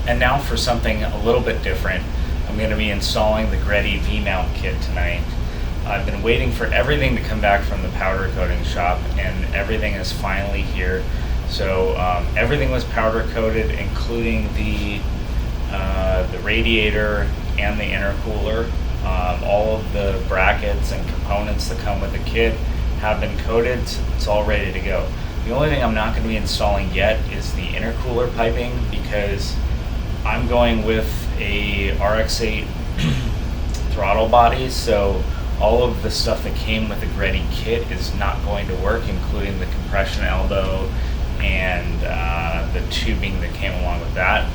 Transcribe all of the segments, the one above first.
And now for something a little bit different. I'm going to be installing the Greddy V-mount kit tonight. I've been waiting for everything to come back from the powder coating shop, and everything is finally here. So everything was powder coated, including the radiator and the intercooler. All of the brackets and components that come with the kit have been coated. It's all ready to go. The only thing I'm not going to be installing yet is the intercooler piping, because I'm going with a RX-7 throttle body, so all of the stuff that came with the Greddy kit is not going to work, including the compression elbow and the tubing that came along with that.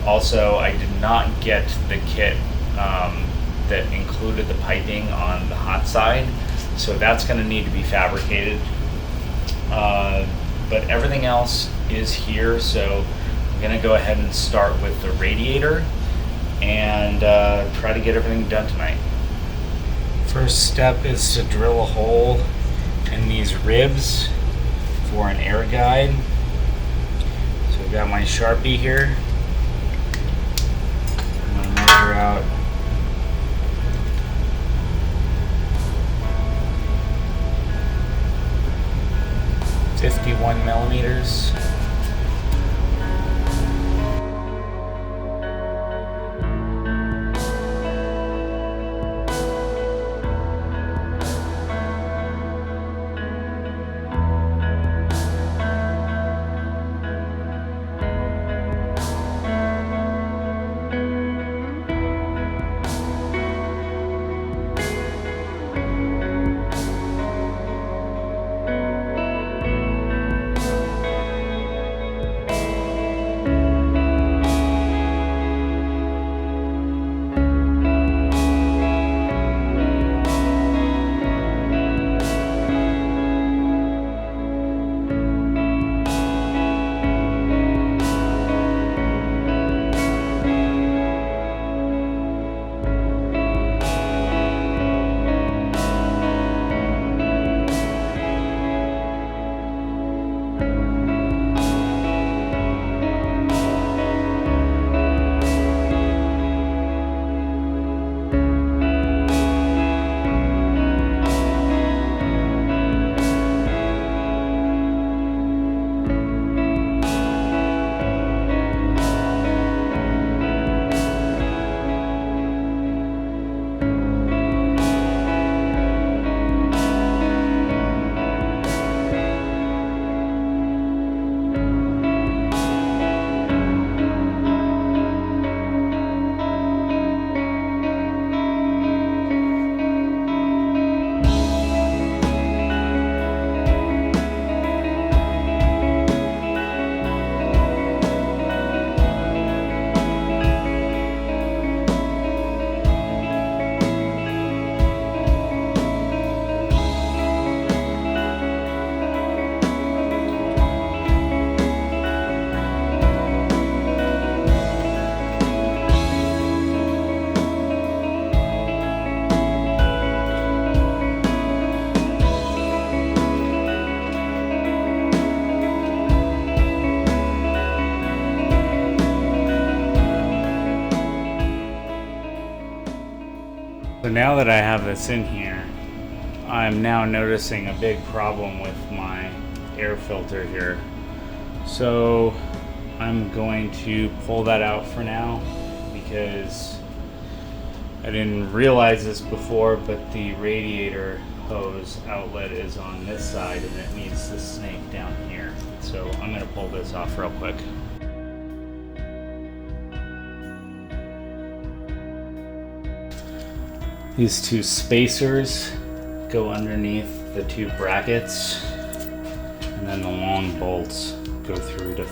Also, I did not get the kit that included the piping on the hot side, so that's going to need to be fabricated. But everything else is here, so I'm going to go ahead and start with the radiator and try to get everything done tonight. First step is to drill a hole in these ribs for an air guide. So I've got my Sharpie here. I'm going to measure out 51 millimeters. So now that I have this in here, I'm now noticing a big problem with my air filter here. So I'm going to pull that out for now, because I didn't realize this before, but the radiator hose outlet is on this side and it needs to snake down here. So I'm going to pull this off real quick. These two spacers go underneath the two brackets, and then the long bolts go through to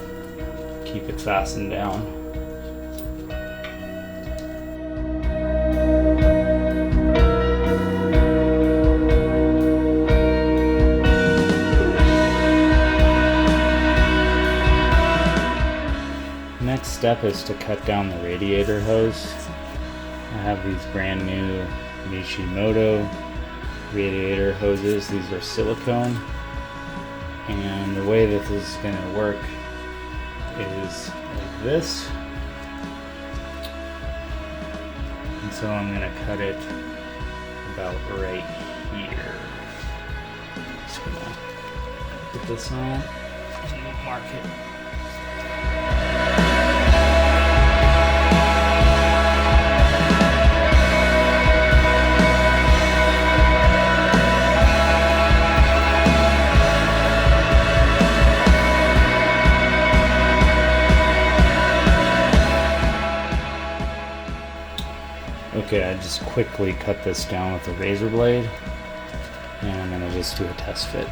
keep it fastened down. Next step is to cut down the radiator hose. I have these brand new Mishimoto radiator hoses. These are silicone, and the way that this is going to work is like this. And so I'm gonna cut it about right here. Just gonna put this on and mark it. Okay, I just quickly cut this down with a razor blade, and I'm gonna just do a test fit.